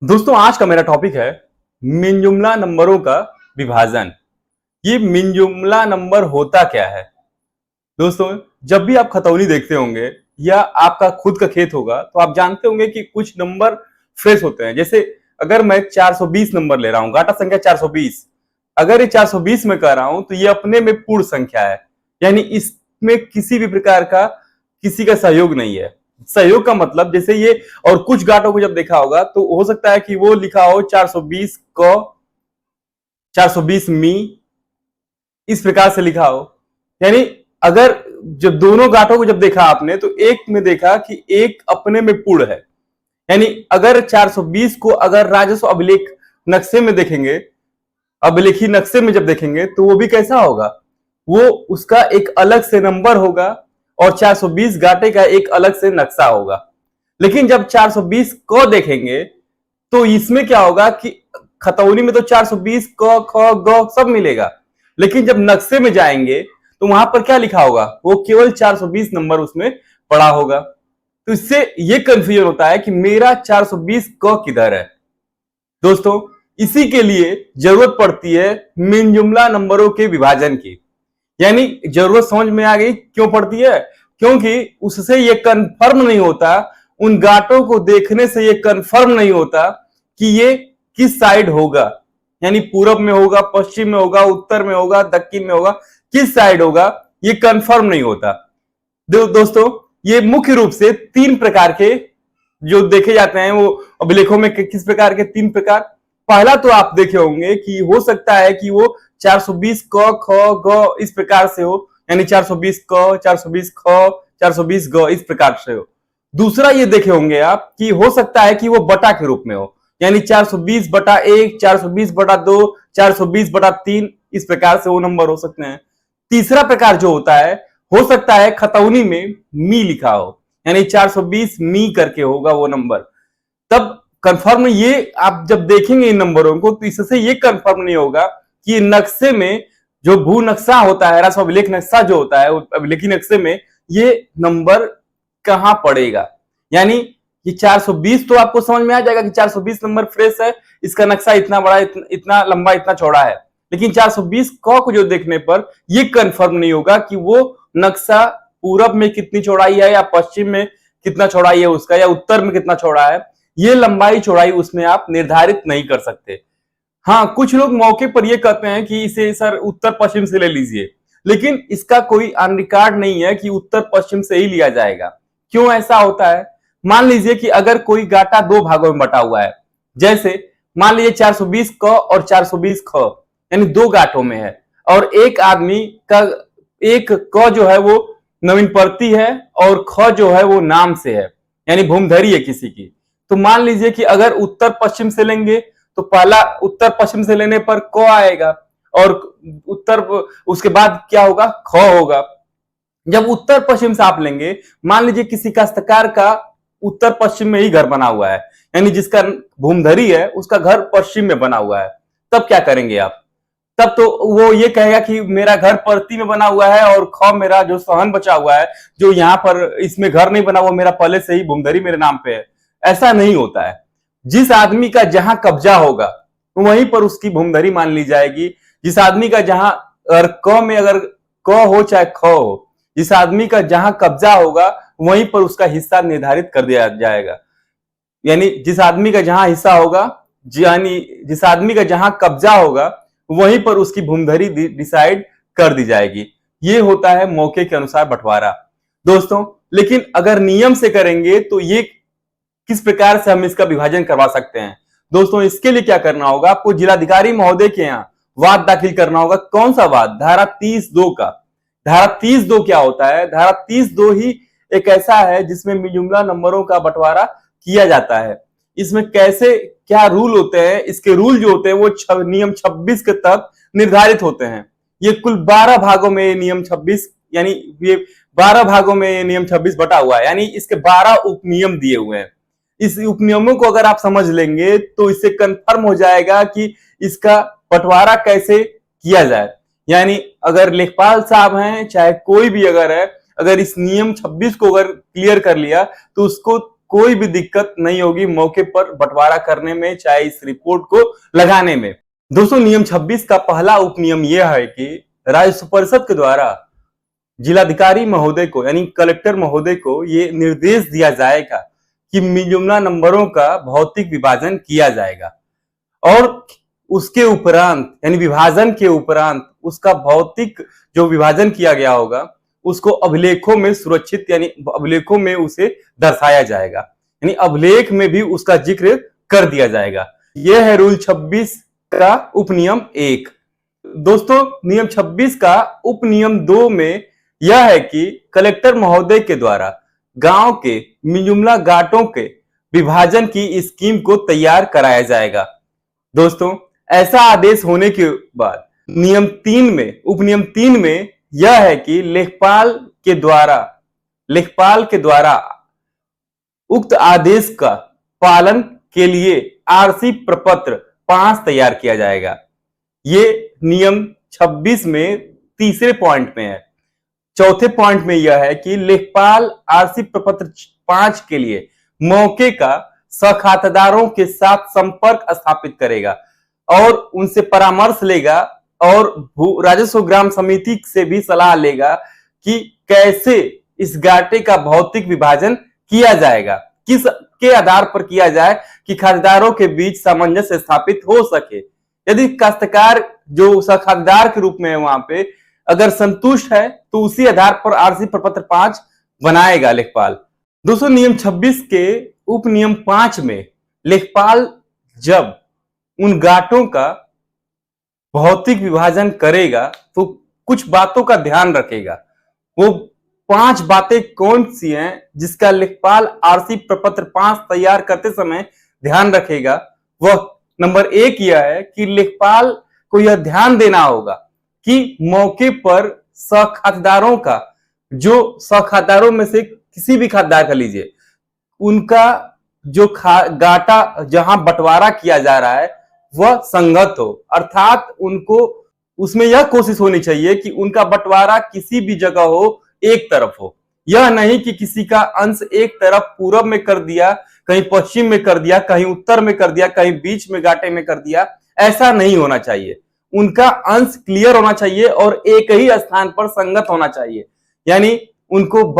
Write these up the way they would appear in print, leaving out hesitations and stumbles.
दोस्तों आज का मेरा टॉपिक है मिनजुमला नंबरों का विभाजन। ये मिनजुमला नंबर होता क्या है? दोस्तों, जब भी आप खतौनी देखते होंगे या आपका खुद का खेत होगा तो आप जानते होंगे कि कुछ नंबर फ्रेश होते हैं। जैसे अगर मैं 420 नंबर ले रहा हूं, घाटा संख्या 420, अगर ये 420 में कह रहा हूं तो ये अपने में पूर्ण संख्या है, यानी इसमें किसी भी प्रकार का किसी का सहयोग नहीं है। सहयोग का मतलब जैसे ये, और कुछ गाटों को जब देखा होगा तो हो सकता है कि वो लिखा हो 420 क, 420 मी, इस प्रकार से लिखा हो। यानी अगर जब दोनों गांठों को जब देखा आपने तो एक में देखा कि एक अपने में पूर्ण है। यानी अगर 420 को अगर राजस्व अभिलेख नक्शे में देखेंगे, अभिलेखी नक्शे में जब देखेंगे तो वो भी कैसा होगा, वो उसका एक अलग से नंबर होगा और 420 गांठे का एक अलग से नक्शा होगा। लेकिन जब 420 को देखेंगे तो इसमें क्या होगा कि खतौनी में तो 420 क ख ग सब मिलेगा, लेकिन जब नक्शे में जाएंगे तो वहां पर क्या लिखा होगा, वो केवल 420 नंबर उसमें पड़ा होगा। तो इससे ये कंफ्यूजन होता है कि मेरा 420 क किधर है। दोस्तों, इसी के लिए जरूरत पड़ती है मिनजुमला नंबरों के विभाजन की। यानी जरूरत समझ में आ गई क्यों पड़ती है? क्योंकि उससे ये कंफर्म नहीं होता, उन गांठों को देखने से ये कंफर्म नहीं होता कि ये किस साइड होगा, यानी पूरब में होगा, पश्चिम में होगा, उत्तर में होगा, दक्षिण में होगा, किस साइड होगा ये कंफर्म नहीं होता। दोस्तों, ये मुख्य रूप से तीन प्रकार के जो देखे जाते हैं, वो अभिलेखों में किस प्रकार के, तीन प्रकार। पहला तो आप देखे होंगे कि हो सकता है कि वो 420 क ख ग इस प्रकार से हो, यानी 420 क, 420 ख, 420 ग इस प्रकार से हो। दूसरा ये देखे होंगे आप कि हो सकता है कि वो बटा के रूप में हो, यानी 420 बटा 1, 420 बटा 2, 420 बटा 3 इस प्रकार से वो नंबर हो सकते हैं। तीसरा प्रकार जो होता है, हो सकता है खतौनी में मी लिखा हो, यानी 420 मी करके होगा वो नंबर। तब कंफर्म ये आप जब देखेंगे इन नंबरों को तो इससे ये कंफर्म नहीं होगा कि नक्शे में जो भू नक्शा होता है, राजस्व अभिलेख नक्शा जो होता है, अभिलेखी नक्शे में ये नंबर कहां पड़ेगा। यानी ये 420 तो आपको समझ में आ जाएगा कि 420 नंबर फ्रेश है, इसका नक्शा इतना बड़ा, इतना लंबा, इतना चौड़ा है। लेकिन 420 क को जो देखने पर ये कंफर्म नहीं होगा कि वो नक्शा पूरब में कितनी चौड़ाई है, या पश्चिम में कितना चौड़ाई है उसका, या उत्तर में कितना चौड़ा है। ये लंबाई चौड़ाई उसमें आप निर्धारित नहीं कर सकते। हाँ, कुछ लोग मौके पर ये कहते हैं कि इसे सर उत्तर पश्चिम से ले लीजिए, लेकिन इसका कोई ऑन रिकॉर्ड नहीं है कि उत्तर पश्चिम से ही लिया जाएगा। क्यों ऐसा होता है? मान लीजिए कि अगर कोई गाटा दो भागों में बटा हुआ है, जैसे मान लीजिए 420 क और 420 ख, यानी दो गांठों में है, और एक आदमी का एक क जो है वो नवीन परती है और ख जो है वो नाम से है, यानी भूमधरी है किसी की। तो मान लीजिए कि अगर उत्तर पश्चिम से लेंगे तो पहला उत्तर पश्चिम से लेने पर क आएगा, और उत्तर उसके बाद क्या होगा, ख होगा। जब उत्तर पश्चिम से आप लेंगे, मान लीजिए किसी काश्तकार का उत्तर पश्चिम में ही घर बना हुआ है, यानी जिसका भूमधरी है उसका घर पश्चिम में बना हुआ है, तब क्या करेंगे आप? तब तो वो ये कहेगा कि मेरा घर परती में बना हुआ है और ख मेरा जो सहन बचा हुआ है, जो यहाँ पर इसमें घर नहीं बना हुआ, मेरा पहले से ही भूमधरी मेरे नाम पे है। ऐसा नहीं होता है। जिस आदमी का जहां कब्जा होगा वहीं पर उसकी भूमधरी मान ली जाएगी। जिस आदमी का जहां, अगर क में अगर क हो चाहे ख हो, जिस आदमी का जहां कब्जा होगा वहीं पर उसका हिस्सा निर्धारित कर दिया जाएगा। यानी जिस आदमी का जहां हिस्सा होगा, यानी जिस आदमी का जहां कब्जा होगा वहीं पर उसकी भूमधरी डिसाइड कर दी जाएगी। ये होता है मौके के अनुसार बंटवारा। दोस्तों, लेकिन अगर नियम से करेंगे तो ये किस प्रकार से हम इसका विभाजन करवा सकते हैं? दोस्तों, इसके लिए क्या करना होगा, आपको जिलाधिकारी महोदय के यहाँ वाद दाखिल करना होगा। कौन सा वाद? धारा 30(2) का। धारा 30(2) क्या होता है? धारा 30(2) ही एक ऐसा है जिसमें मिजुमला नंबरों का बंटवारा किया जाता है। इसमें कैसे क्या रूल होते हैं, इसके रूल जो होते हैं वो नियम 26 के तहत निर्धारित होते हैं। ये कुल 12 भागों में ये नियम 26, यानी ये 12 भागों में ये नियम 26 बटा हुआ है, यानी इसके 12 उपनियम दिए हुए हैं। इस उपनियमों को अगर आप समझ लेंगे तो इससे कंफर्म हो जाएगा कि इसका बंटवारा कैसे किया जाए। यानी अगर लेखपाल साहब हैं, चाहे कोई भी अगर है, अगर इस नियम 26 को अगर क्लियर कर लिया तो उसको कोई भी दिक्कत नहीं होगी मौके पर बंटवारा करने में, चाहे इस रिपोर्ट को लगाने में। दोस्तों, नियम 26 का पहला उपनियम यह है कि राज्य परिषद के द्वारा जिलाधिकारी महोदय को यानी कलेक्टर महोदय को ये निर्देश दिया जाएगा कि मिजुमला नंबरों का भौतिक विभाजन किया जाएगा और उसके उपरांत यानी विभाजन के उपरांत उसका भौतिक जो विभाजन किया गया होगा उसको अभिलेखों में सुरक्षित यानी अभिलेखों में उसे दर्शाया जाएगा, यानी अभिलेख में भी उसका जिक्र कर दिया जाएगा। यह है रूल 26 का उपनियम 1। दोस्तों, नियम 26 का उपनियम 2 में यह है कि कलेक्टर महोदय के द्वारा गांव के मिजुमला गाटों के विभाजन की स्कीम को तैयार कराया जाएगा। दोस्तों, ऐसा आदेश होने के बाद नियम 3 में उपनियम 3 में यह है कि लेखपाल के द्वारा उक्त आदेश का पालन के लिए आरसी प्रपत्र 5 तैयार किया जाएगा। ये नियम 26 में तीसरे पॉइंट में है। चौथे पॉइंट में यह है कि लेखपाल आरसी प्रपत्र 5 के लिए मौके का सखातेदारों के साथ संपर्क स्थापित करेगा और उनसे परामर्श लेगा और राजस्व ग्राम समिति से भी सलाह लेगा कि कैसे इस गाटे का भौतिक विभाजन किया जाएगा, किस के आधार पर किया जाए कि खातेदारों के बीच सामंजस्य स्थापित हो सके। यदि काश्तकार जो खातेदार के रूप में है वहां पे अगर संतुष्ट है तो उसी आधार पर आरसी प्रपत्र 5 बनाएगा लेखपाल। दोस्तों, नियम 26 के उपनियम 5 में लेखपाल जब उन गाटों का भौतिक विभाजन करेगा तो कुछ बातों का ध्यान रखेगा। वो 5 बातें कौन सी हैं जिसका लेखपाल आरसी प्रपत्र 5 तैयार करते समय ध्यान रखेगा? वह नंबर 1 यह है कि लेखपाल को यह ध्यान देना होगा कि मौके पर सखातेदारों का जो सखातेदारों में से किसी भी खातेदार का लीजिए उनका जो गाटा जहां बंटवारा किया जा रहा है वह संगत हो, अर्थात उनको उसमें यह कोशिश होनी चाहिए कि उनका बंटवारा किसी भी जगह हो, एक तरफ हो। यह नहीं कि किसी का अंश एक तरफ पूरब में कर दिया, कहीं पश्चिम में कर दिया, कहीं उत्तर में कर दिया, कहीं बीच में गाटे में कर दिया। ऐसा नहीं होना चाहिए। उनका अंश क्लियर होना चाहिए और एक ही स्थान पर संगत होना चाहिए, यानी उनको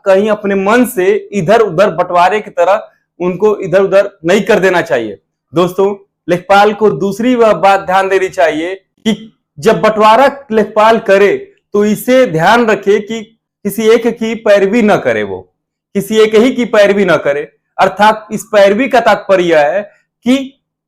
कहीं अपने मन से इधर उधर बंटवारे की तरह उनको इधर उधर नहीं कर देना चाहिए। दोस्तों, लेखपाल को दूसरी वह बात ध्यान देनी चाहिए कि जब बंटवारा लेखपाल करे तो इसे ध्यान रखे कि किसी एक की पैरवी न करे, वो किसी एक ही की पैरवी न करे। अर्थात इस पैरवी का तात्पर्य यह है कि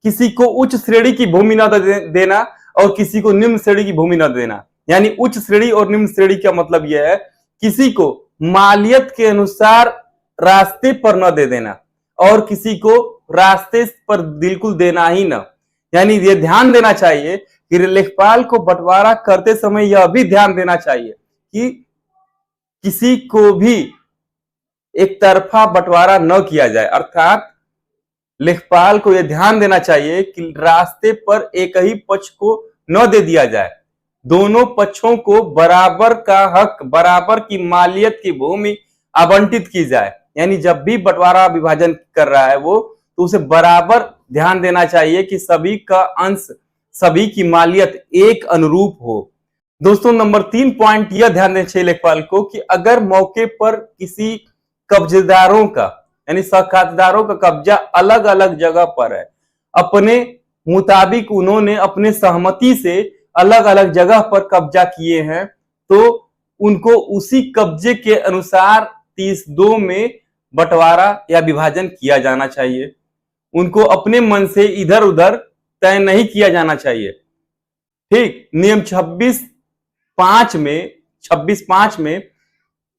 किसी को उच्च श्रेणी की भूमि न देना और किसी को निम्न श्रेणी की भूमि न देना। यानी उच्च श्रेणी और निम्न श्रेणी का मतलब यह है किसी को मालियत के अनुसार रास्ते पर न दे देना और किसी को रास्ते पर बिल्कुल देना ही न। यानी ये ध्यान देना चाहिए कि लेखपाल को बंटवारा करते समय यह भी ध्यान देना चाहिए कि किसी को भी एक तरफा बंटवारा न किया जाए। अर्थात लेखपाल को यह ध्यान देना चाहिए कि रास्ते पर एक ही पक्ष को न दे दिया जाए, दोनों पक्षों को बराबर का हक, बराबर की मालियत की भूमि आवंटित की जाए। यानी जब भी बंटवारा विभाजन कर रहा है वो तो उसे बराबर ध्यान देना चाहिए कि सभी का अंश, सभी की मालियत एक अनुरूप हो। दोस्तों, नंबर 3 पॉइंट यह ध्यान देना चाहिए लेखपाल को कि अगर मौके पर किसी कब्जेदारों का यानी सखातेदारों का कब्जा अलग अलग जगह पर है, अपने मुताबिक उन्होंने अपने सहमति से अलग अलग जगह पर कब्जा किए हैं, तो उनको उसी कब्जे के अनुसार 30-2 में बंटवारा या विभाजन किया जाना चाहिए। उनको अपने मन से इधर उधर तय नहीं किया जाना चाहिए। ठीक, नियम 26.5 में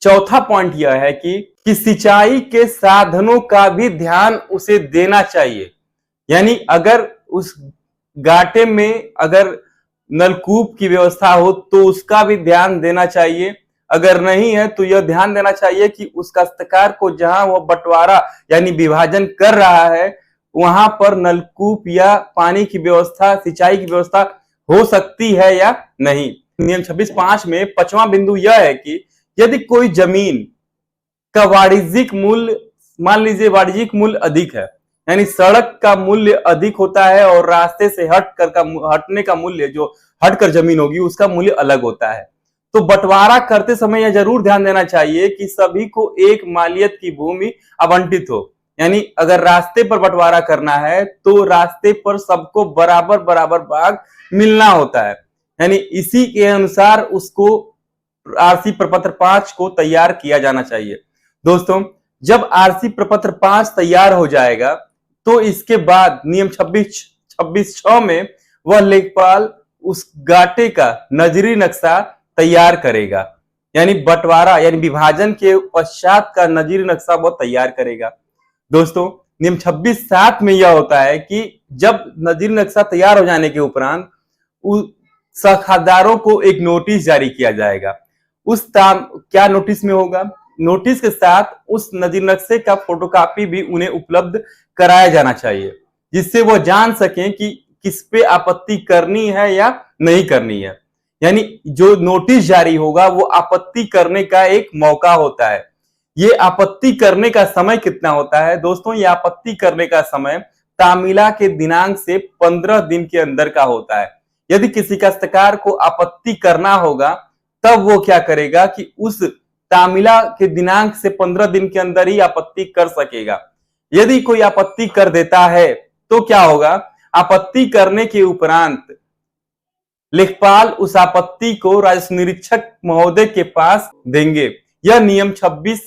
चौथा पॉइंट यह है कि सिंचाई के साधनों का भी ध्यान उसे देना चाहिए। यानी अगर उस गाटे में अगर नलकूप की व्यवस्था हो तो उसका भी ध्यान देना चाहिए। अगर नहीं है तो यह ध्यान देना चाहिए कि उस काश्तकार को जहां वह बंटवारा यानी विभाजन कर रहा है वहां पर नलकूप या पानी की व्यवस्था, सिंचाई की व्यवस्था हो सकती है या नहीं। नियम 26.5 में 5वां बिंदु यह है कि यदि कोई जमीन का वाणिज्यिक मूल्य मान लीजिए वाणिज्यिक मूल्य अधिक है, यानी सड़क का मूल्य अधिक होता है और रास्ते से हटने का मूल्य, जो हटकर जमीन होगी उसका मूल्य अलग होता है। तो बंटवारा करते समय यह जरूर ध्यान देना चाहिए कि सभी को एक मालियत की भूमि आवंटित हो, यानी अगर रास्ते पर बंटवारा करना है तो रास्ते पर सबको बराबर बराबर भाग मिलना होता है, यानी इसी के अनुसार उसको आरसी प्रपत्र 5 को तैयार किया जाना चाहिए। दोस्तों, जब आरसी प्रपत्र 5 तैयार हो जाएगा तो इसके बाद नियम 26(6) में वह लेखपाल उस गाटे का नजरी नक्शा तैयार करेगा, यानी बंटवारा यानी विभाजन के पश्चात का नजरी नक्शा वह तैयार करेगा। दोस्तों, नियम 26(7) में यह होता है कि जब नजरी नक्शा तैयार हो जाने के उपरांत साखादारों को एक नोटिस जारी किया जाएगा। क्या नोटिस में होगा? नोटिस के साथ उस नजरी नक्शे का फोटोकॉपी भी उन्हें उपलब्ध कराया जाना चाहिए, जिससे वह जान सकें कि किस पे आपत्ति करनी है या नहीं करनी है। यानी जो नोटिस जारी होगा वो आपत्ति करने का एक मौका होता है। ये आपत्ति करने का समय कितना होता है? दोस्तों, ये आपत्ति करने का समय तामीला के दिनांक से 15 दिन के अंदर का होता है। यदि किसी काश्तकार को आपत्ति करना होगा तब वो क्या करेगा कि उस तामीला के दिनांक से 15 दिन के अंदर ही आपत्ति कर सकेगा। यदि कोई आपत्ति कर देता है तो क्या होगा? आपत्ति करने के उपरांत लेखपाल उस आपत्ति को राजस्व निरीक्षक महोदय के पास देंगे। यह नियम 26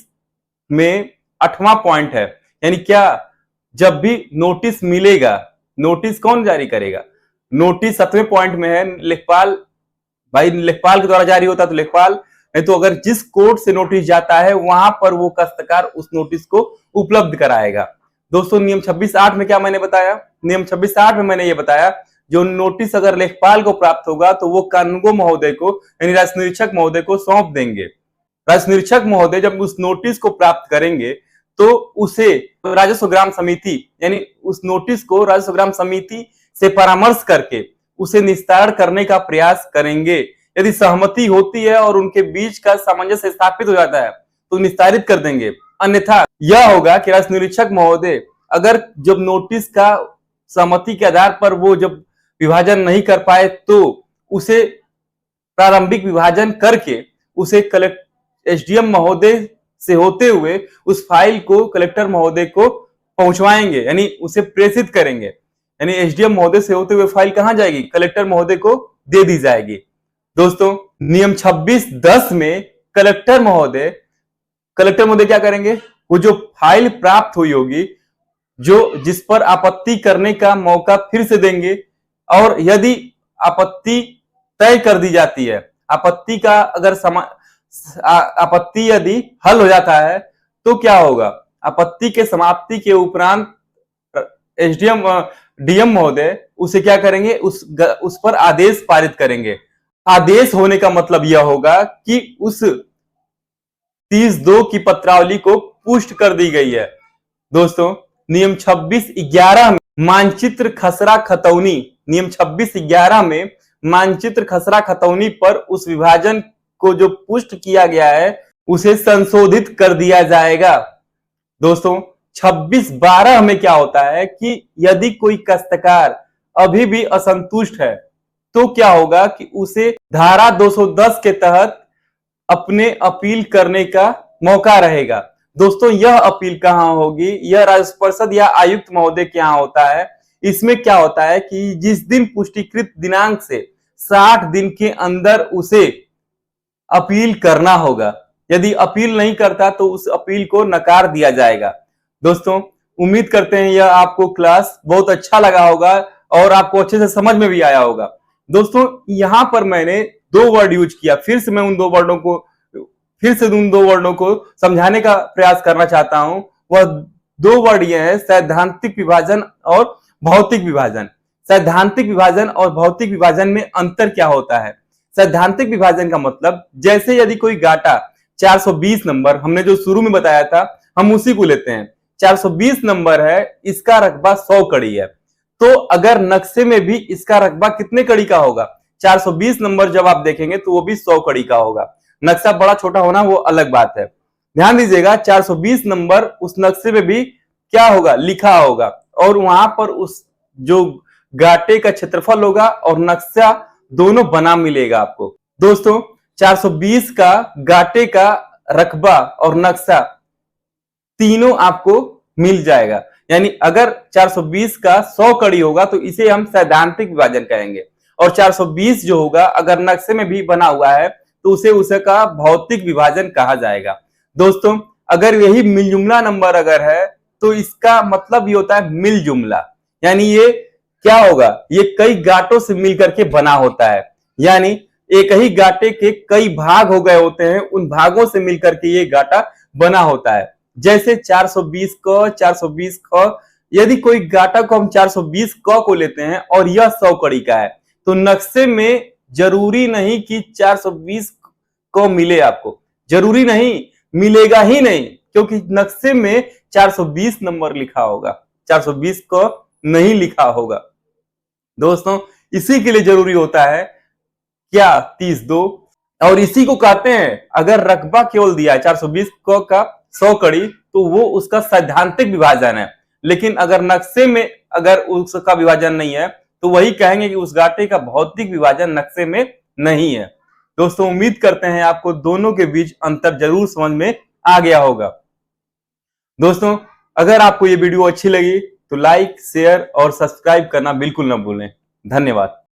में 8वां पॉइंट है। यानी क्या? जब भी नोटिस मिलेगा, नोटिस कौन जारी करेगा? नोटिस 7वें पॉइंट में है, लेखपाल। भाई लेखपाल के द्वारा जारी होता है तो लेखपाल, नहीं तो अगर जिस कोर्ट से नोटिस जाता है वहां पर वो काश्तकार उस नोटिस को उपलब्ध कराएगा। दोस्तों, नियम 26(8) में क्या मैंने बताया? नियम 26(8) में मैंने ये बताया, जो नोटिस अगर लेखपाल को प्राप्त होगा तो वो कानूनगो महोदय को यानी राजस्व निरीक्षक महोदय को सौंप देंगे। राजस्व निरीक्षक महोदय जब उस नोटिस को प्राप्त करेंगे तो उसे राजस्व ग्राम समिति यानी उस नोटिस को राजस्व ग्राम समिति से परामर्श करके उसे निस्तारण करने का प्रयास करेंगे। यदि सहमति होती है और उनके बीच का सामंजस्य स्थापित हो जाता है तो निस्तारित कर देंगे। अन्यथा यह होगा कि राजस्व निरीक्षक महोदय अगर जब नोटिस का सहमति के आधार पर वो जब विभाजन नहीं कर पाए तो उसे प्रारंभिक विभाजन करके उसे एसडीएम महोदय से होते हुए उस फाइल को कलेक्टर महोदय को पहुंचवाएंगे, यानी उसे प्रेषित करेंगे। यानी एसडीएम महोदय से होते हुए फाइल कहां जाएगी? कलेक्टर महोदय को दे दी जाएगी। दोस्तों, नियम 26(10) में कलेक्टर महोदय क्या करेंगे? वो जो फाइल प्राप्त हुई होगी, जिस पर आपत्ति करने का मौका फिर से देंगे, और यदि आपत्ति तय कर दी जाती है, आपत्ति का अगर आपत्ति यदि हल हो जाता है तो क्या होगा? आपत्ति के समाप्ति के उपरांत डीएम महोदय उसे क्या करेंगे? उस पर आदेश पारित करेंगे। आदेश होने का मतलब यह होगा कि उस 30(2) की पत्रावली को पुष्ट कर दी गई है। दोस्तों, नियम 26(11) में मानचित्र खसरा खतौनी, नियम 26(11) में मानचित्र खसरा खतौनी पर उस विभाजन को जो पुष्ट किया गया है उसे संशोधित कर दिया जाएगा। दोस्तों, 26(12) में क्या होता है कि यदि कोई काश्तकार अभी भी असंतुष्ट है तो क्या होगा कि उसे धारा 210 के तहत अपने अपील करने का मौका रहेगा। दोस्तों, यह अपील कहां होगी? यह राजस्व परिषद या आयुक्त महोदय के यहां होता है। इसमें क्या होता है कि जिस दिन पुष्टिकृत दिनांक से 60 दिन के अंदर उसे अपील करना होगा। यदि अपील नहीं करता तो उस अपील को नकार दिया जाएगा। दोस्तों, उम्मीद करते हैं यह आपको क्लास बहुत अच्छा लगा होगा और आपको अच्छे से समझ में भी आया होगा। दोस्तों, यहां पर मैंने 2 वर्ड यूज किया, फिर से उन दो वर्डों को समझाने का प्रयास करना चाहता हूं। वह 2 वर्ड ये है, सैद्धांतिक विभाजन और भौतिक विभाजन। सैद्धांतिक विभाजन और भौतिक विभाजन में अंतर क्या होता है? सैद्धांतिक विभाजन का मतलब, जैसे यदि कोई गाटा 420 नंबर, हमने जो शुरू में बताया था हम उसी को लेते हैं, 420 नंबर है, इसका रकबा 100 कड़ी है, तो अगर नक्शे में भी इसका रकबा कितने कड़ी का होगा? 420 नंबर जब आप देखेंगे तो वो भी 100 कड़ी का होगा। नक्शा बड़ा छोटा होना वो अलग बात है। ध्यान दीजिएगा 420 नंबर उस नक्शे में भी क्या होगा, लिखा होगा, और वहां पर उस जो गाटे का क्षेत्रफल होगा और नक्शा दोनों बना मिलेगा आपको। दोस्तों 420 का गाटे का रकबा और नक्शा तीनों आपको मिल जाएगा। यानी अगर 420 का 100 कड़ी होगा तो इसे हम सैद्धांतिक विभाजन कहेंगे, और 420 जो होगा अगर नक्शे में भी बना हुआ है तो उसे उसका भौतिक विभाजन कहा जाएगा। दोस्तों अगर यही मिल जुमला नंबर अगर है तो इसका मतलब ये होता है मिल जुमला, यानी ये क्या होगा, ये कई गांठों से मिलकर के बना होता है, यानी एक ही गांठे के कई भाग हो गए होते हैं, उन भागों से मिलकर के ये गांठा बना होता है। जैसे 420 क, 420 ख, यदि कोई गांठा को हम 420 क को लेते हैं और यह 100 कड़ी का है तो नक्शे में जरूरी नहीं कि 420 को मिले, आपको जरूरी नहीं, मिलेगा ही नहीं, क्योंकि नक्शे में 420 नंबर लिखा होगा, 420 को नहीं लिखा होगा। दोस्तों इसी के लिए जरूरी होता है क्या, 30-2, और इसी को कहते हैं अगर रकबा केवल दिया है 420 का 100 कड़ी तो वो उसका सैद्धांतिक विभाजन है, लेकिन अगर नक्शे में अगर उसका विभाजन नहीं है तो वही कहेंगे कि उस गांठे का भौतिक विभाजन नक्शे में नहीं है। दोस्तों उम्मीद करते हैं आपको दोनों के बीच अंतर जरूर समझ में आ गया होगा। दोस्तों अगर आपको ये वीडियो अच्छी लगी तो लाइक, शेयर और सब्सक्राइब करना बिल्कुल ना भूलें। धन्यवाद।